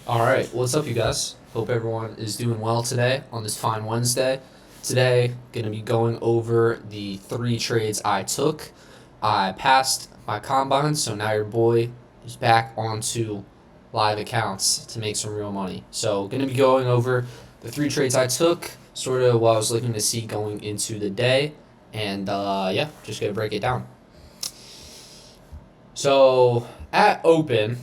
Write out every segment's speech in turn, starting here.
All right, what's up, you guys? Hope everyone is doing well today on this fine Wednesday. Today, gonna be going over the three trades I took. I passed my combine, so now your boy is back onto live accounts to make some real money. So, gonna be going over the three trades I took, sort of what I was looking to see going into the day, and yeah, just gonna break it down. So, at open,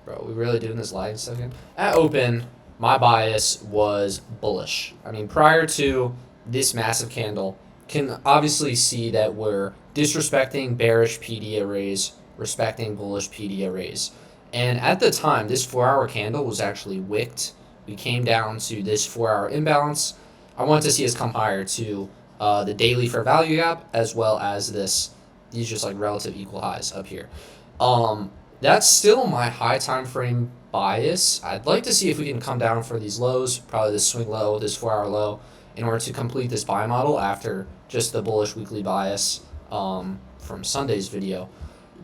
bro, we really doing this live second? At open, my bias was bullish. I mean, prior to this massive candle, can obviously see that we're disrespecting bearish PD arrays, respecting bullish PD arrays. And at the time, this 4-hour candle was actually wicked. We came down to this 4-hour imbalance. I want to see us come higher to the daily fair value gap, as well as these just like relative equal highs up here. That's still my high time frame bias. I'd like to see if we can come down for these lows, probably this swing low, this 4-hour low, in order to complete this buy model after just the bullish weekly bias from Sunday's video.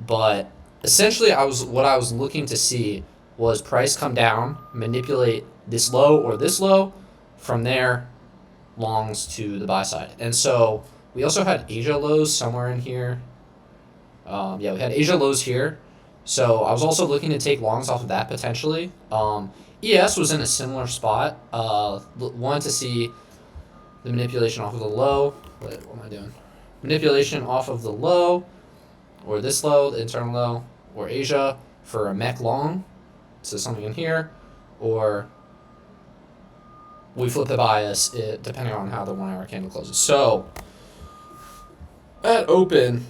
But essentially, what I was looking to see was price come down, manipulate this low or this low, from there longs to the buy side. And so we also had Asia lows somewhere in here. Yeah, we had Asia lows here. So I was also looking to take longs off of that potentially. ES was in a similar spot. Wanted to see the manipulation off of the low. What am I doing? Manipulation off of the low, or this low, the internal low, or Asia for a mech long. So something in here, or we flip the bias depending on how the 1-hour candle closes. So at open,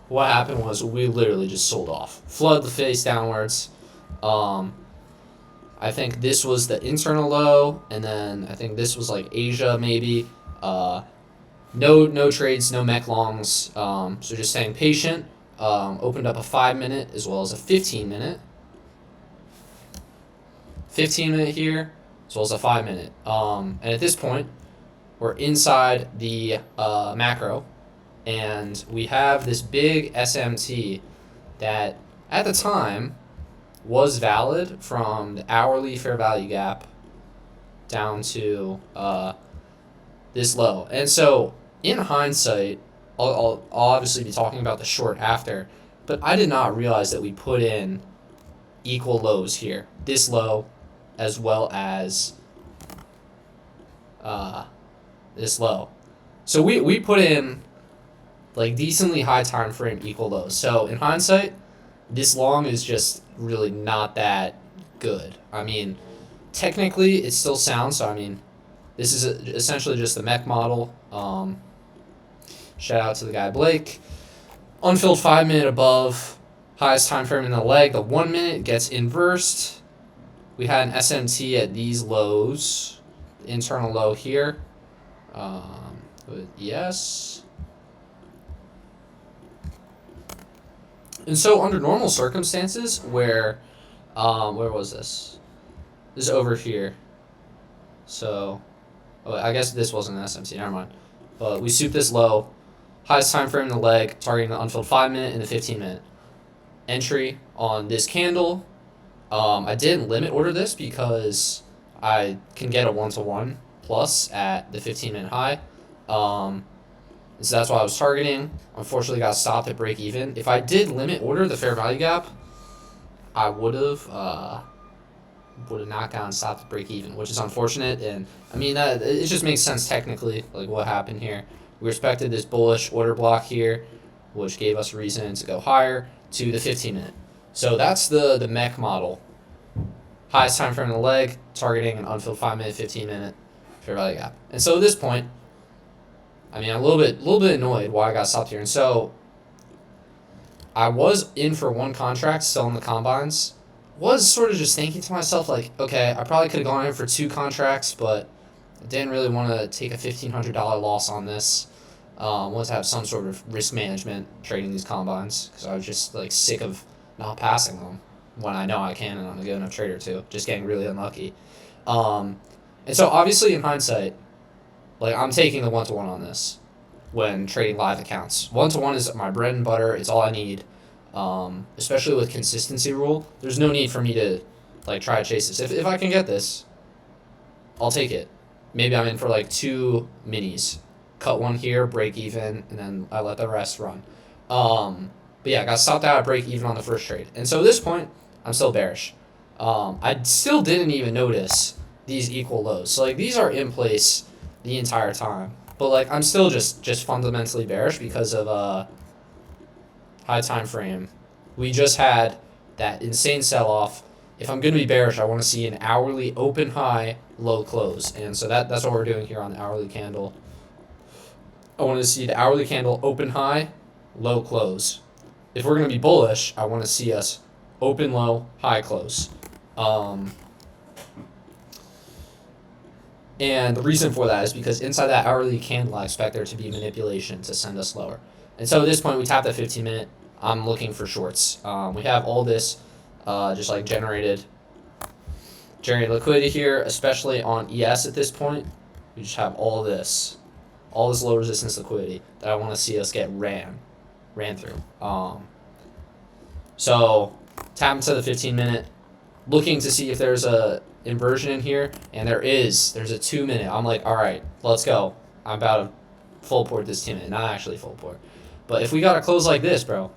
what happened was we literally just sold off, flood the face downwards. I think this was the internal low, and then I think this was like Asia maybe. No trades, no mech longs. So just staying patient. Opened up a 5-minute as well as a 15-minute. 15-minute here as well as a 5-minute. And at this point, we're inside the macro. And we have this big SMT that at the time was valid from the hourly fair value gap down to this low. And so in hindsight, I'll obviously be talking about the short after, but I did not realize that we put in equal lows here. This low as well as this low. So we put in like decently high time frame equal lows. So in hindsight, this long is just really not that good. I mean, technically it still sounds. So I mean, this is essentially just the mech model. Shout out to the guy Blake. Unfilled 5-minute above, highest time frame in the leg. The 1-minute gets inversed. We had an SMT at these lows, the internal low here. Yes. And so under normal circumstances where was this? This is over here. So, I guess this wasn't an SMT, never mind. But we soup this low. Highest time frame in the leg, targeting the unfilled 5-minute and the 15-minute. Entry on this candle. I didn't limit order this because I can get a 1-to-1 plus at the 15-minute high. So that's why I was targeting. Unfortunately, got stopped at break even. If I did limit order the fair value gap, I would have not gotten stopped at break even, which is unfortunate. And I mean that it just makes sense technically, like what happened here. We respected this bullish order block here, which gave us reason to go higher to the 15-minute. So that's the mech model. Highest time frame in the leg, targeting an unfilled 5-minute, 15-minute fair value gap. And so at this point, I mean, I'm a little bit annoyed why I got stopped here. And so I was in for one contract, selling the combines. Was sort of just thinking to myself, like, okay, I probably could have gone in for 2 contracts, but I didn't really want to take a $1,500 loss on this. Wanted to have some sort of risk management trading these combines because I was just like sick of not passing them when I know I can and I'm a good enough trader too. Just getting really unlucky. And so obviously in hindsight, like I'm taking the 1-to-1 on this when trading live accounts. 1-to-1 is my bread and butter. It's all I need. especially with consistency rule. There's no need for me to like try to chase this. If I can get this, I'll take it. Maybe I'm in for like 2 minis. Cut one here, break even, and then I let the rest run. But yeah, I got stopped out at break even on the first trade. And so at this point, I'm still bearish. I still didn't even notice these equal lows. So like these are in place the entire time. But like I'm still just fundamentally bearish because of high time frame. We just had that insane sell-off. If I'm going to be bearish, I want to see an hourly open high, low close. And so that's what we're doing here on the hourly candle. I want to see the hourly candle open high, low close. If we're going to be bullish, I want to see us open low, high close. And the reason for that is because inside that hourly candle, I expect there to be manipulation to send us lower. And so at this point, we tapped that 15-minute. I'm looking for shorts. We have all this just like generated liquidity here, especially on ES at this point. We just have all this low resistance liquidity that I want to see us get ran through. So tap into the 15-minute, looking to see if there's a inversion in here, and there's a 2-minute. I'm like, all right, let's go. I'm about to full port this 2-minute, not actually full port. But if we got to close like this, bro,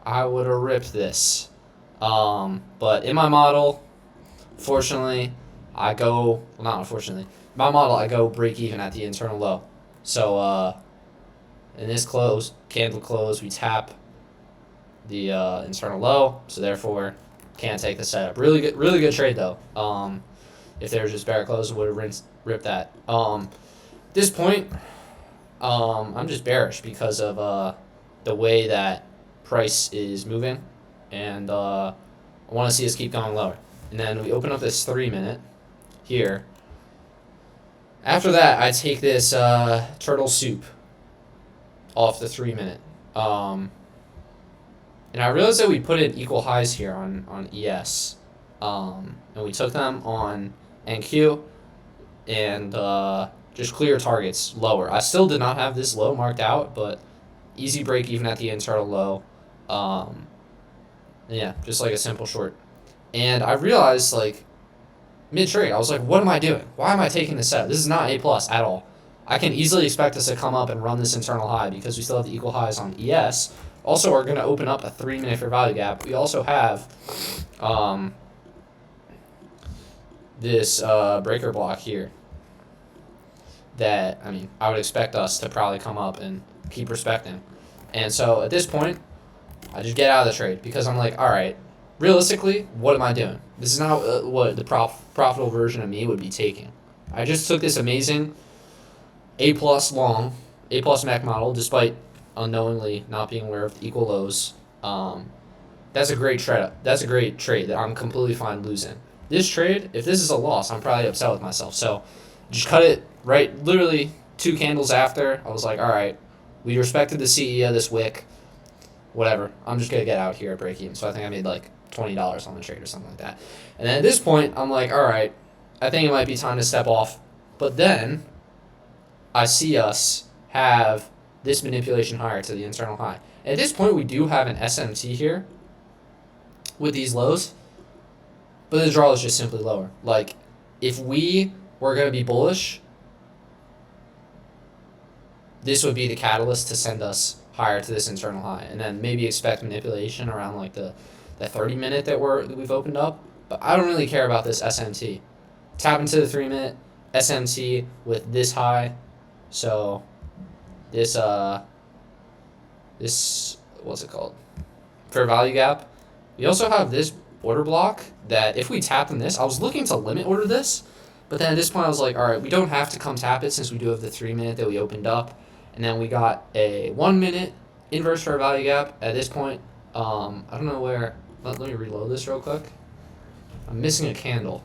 I would have ripped this. But in my model, fortunately, I go, well, not unfortunately, my model, I go break even at the internal low. So, in this candle close, we tap the internal low, so therefore can't take the setup. Really good trade though. If there was just bear close, would have ripped that. At this point, I'm just bearish because of the way that price is moving, and I want to see us keep going lower. And then we open up this 3-minute here. After that, I take this turtle soup off the 3-minute. And I realized that we put in equal highs here on ES. And we took them on NQ and just clear targets lower. I still did not have this low marked out, but easy break even at the internal low. Yeah, just like a simple short. And I realized, like, mid-trade, I was like, what am I doing? Why am I taking this out? This is not A+ at all. I can easily expect us to come up and run this internal high because we still have the equal highs on ES. Also, we're going to open up a 3-minute fair value gap. We also have this breaker block here that, I mean, I would expect us to probably come up and keep respecting. And so at this point, I just get out of the trade because I'm like, all right, realistically, what am I doing? This is not what the profitable version of me would be taking. I just took this amazing A+ long, A+ MAC model, despite unknowingly not being aware of the equal lows. That's a great trade. That's a great trade that I'm completely fine losing. This trade, if this is a loss, I'm probably upset with myself. So just cut it right, literally 2 candles after. I was like, all right, we respected the CE of this wick. Whatever. I'm just going to get out here at break even. So I think I made like $20 on the trade or something like that. And then at this point, I'm like, all right, I think it might be time to step off. But then I see us have this manipulation higher to the internal high. And at this point, we do have an SMT here with these lows, but the draw is just simply lower. Like, if we were going to be bullish, this would be the catalyst to send us higher to this internal high, and then maybe expect manipulation around like the 30-minute that we've opened up. But I don't really care about this SMT. Tap into the 3-minute SMT with this high. So this what's it called? Fair value gap. We also have this order block that if we tap in this, I was looking to limit order this, but then at this point I was like, all right, we don't have to come tap it since we do have the 3-minute that we opened up. And then we got a 1-minute inverse fair value gap at this point. I don't know where. Let me reload this real quick. I'm missing a candle.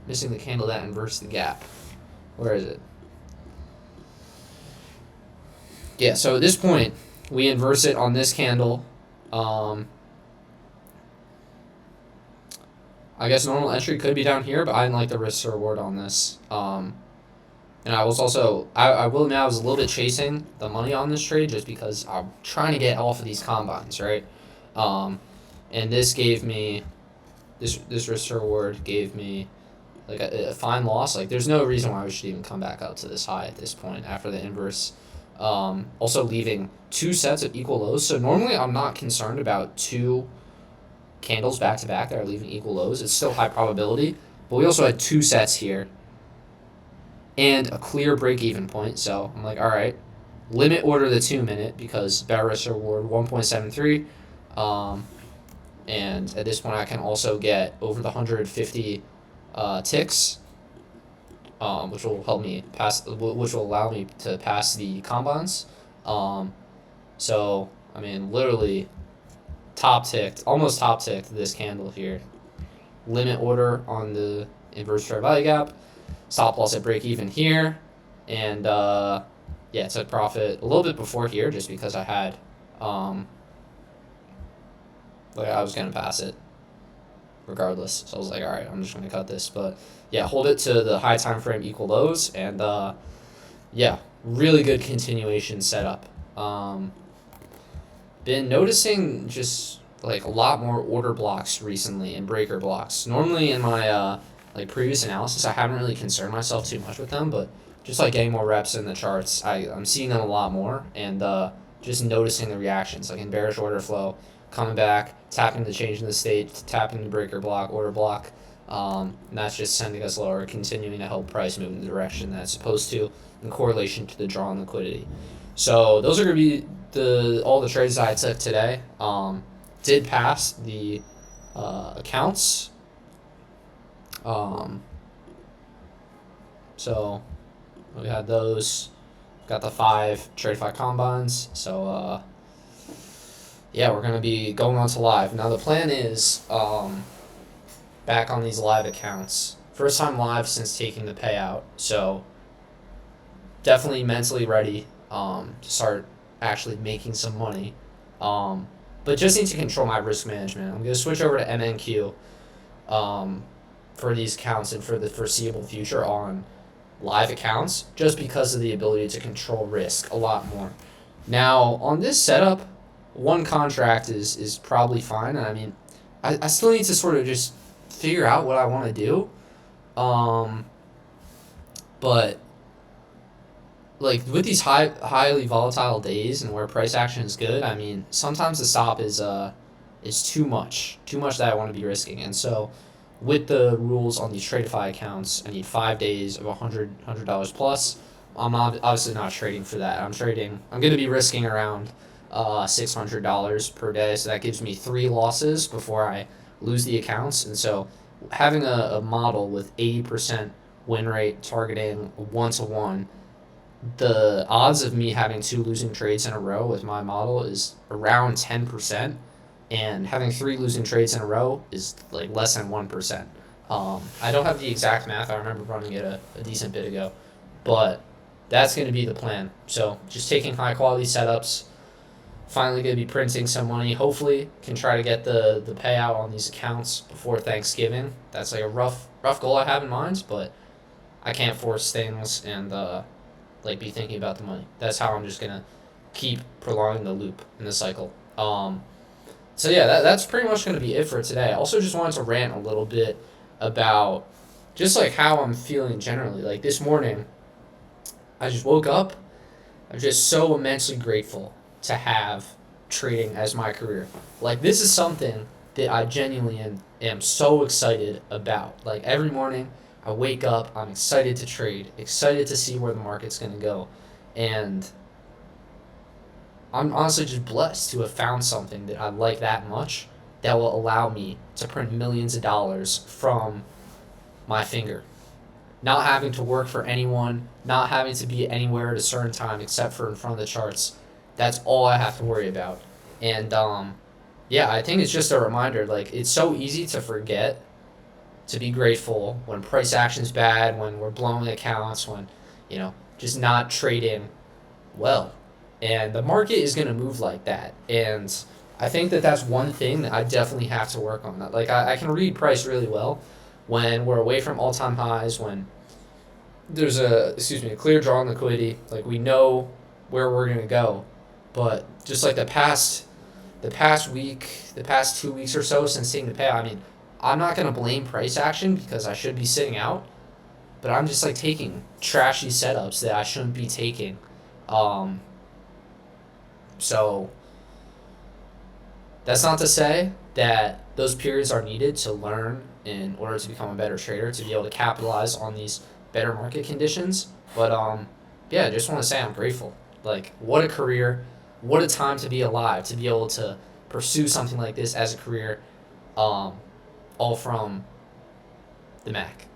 Missing the candle that inverts the gap. Where is it? Yeah, so at this point, we inverse it on this candle. I guess normal entry could be down here, but I didn't like the risk to reward on this. And I was also, I will admit, I was a little bit chasing the money on this trade just because I'm trying to get off of these combines, right? Um, and this gave me, this risk reward gave me like a fine loss. Like, there's no reason why we should even come back up to this high at this point after the inverse. Also leaving two sets of equal lows. So normally I'm not concerned about two candles back to back that are leaving equal lows. It's still high probability, but we also had two sets here and a clear break even point. So I'm like, all right, limit order the 2 minute because better risk reward 1.73. And at this point I can also get over the 150 ticks, which will help me pass, which will allow me to pass the combines. So I mean, literally almost top ticked this candle here. Limit order on the inverse fair value gap, stop loss at break even here, and yeah, took profit a little bit before here just because I had like I was gonna pass it regardless. So I was like, all right, I'm just gonna cut this, but yeah, hold it to the high time frame equal lows, and yeah, really good continuation setup. Been noticing just like a lot more order blocks recently and breaker blocks. Normally in my like previous analysis, I haven't really concerned myself too much with them, but just like getting more reps in the charts, I'm seeing them a lot more, and just noticing the reactions, like in bearish order flow, coming back, tapping the change in the state, tapping the breaker block, order block. And that's just sending us lower, continuing to help price move in the direction that it's supposed to in correlation to the draw on liquidity. So those are going to be all the trades that I took today. Did pass the accounts. So we had those. Got the trade 5 combines. So yeah, we're going to be going on to live. Now the plan is back on these live accounts. First time live since taking the payout. So definitely mentally ready to start actually making some money. But just need to control my risk management. I'm going to switch over to MNQ for these accounts and for the foreseeable future on live accounts, just because of the ability to control risk a lot more. Now, on this setup, one contract is probably fine. And I mean, I still need to sort of just figure out what I want to do. But like with these highly volatile days and where price action is good, I mean, sometimes the stop is too much that I want to be risking. And so with the rules on these Tradeify accounts, I need 5 days of $100 plus. I'm obviously not trading for that. I'm going to be risking around $600 per day, so that gives me 3 losses before I lose the accounts. And so having a model with 80% win rate targeting 1-to-1, the odds of me having 2 losing trades in a row with my model is around 10%, and having 3 losing trades in a row is like less than 1%. I don't have the exact math. I remember running it a decent bit ago, but that's going to be the plan. So just taking high quality setups, finally going to be printing some money. Hopefully can try to get the payout on these accounts before Thanksgiving. That's like a rough goal I have in mind, but I can't force things and like be thinking about the money. That's how I'm just gonna keep prolonging the loop in the cycle. So yeah, that's pretty much gonna be it for today. I also just wanted to rant a little bit about just like how I'm feeling generally. Like this morning, I just woke up. I'm just so immensely grateful to have trading as my career. Like this is something that I genuinely am so excited about. Like every morning I wake up, I'm excited to trade, excited to see where the market's going to go. And I'm honestly just blessed to have found something that I like that much that will allow me to print millions of dollars from my finger. Not having to work for anyone, not having to be anywhere at a certain time except for in front of the charts. That's all I have to worry about. And yeah, I think it's just a reminder, like it's so easy to forget to be grateful when price action's bad, when we're blowing accounts, when, just not trading well. And the market is going to move like that. And I think that that's one thing that I definitely have to work on. Like I can read price really well when we're away from all-time highs, when there's a clear draw on liquidity. Like we know where we're gonna go, but just like the past week, the past 2 weeks or so since seeing the payout, I mean, I'm not gonna blame price action because I should be sitting out, but I'm just like taking trashy setups that I shouldn't be taking. Um, so that's not to say that those periods are needed to learn in order to become a better trader to be able to capitalize on these better market conditions. But yeah, I just want to say I'm grateful. Like, what a career, what a time to be alive, to be able to pursue something like this as a career, um, all from the Mac.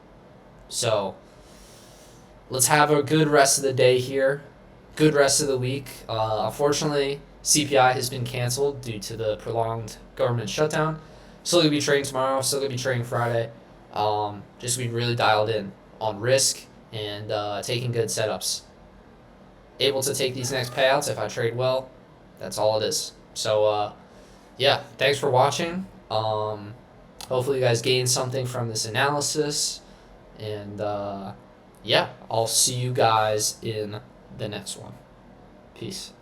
So let's have a good rest of the day here, good rest of the week. Unfortunately, CPI has been canceled due to the prolonged government shutdown. Still gonna be trading tomorrow. Still gonna be trading Friday. Just be really dialed in on risk and taking good setups. Able to take these next payouts if I trade well. That's all it is. So yeah, thanks for watching. Hopefully you guys gained something from this analysis, and yeah, I'll see you guys in the next one. Peace.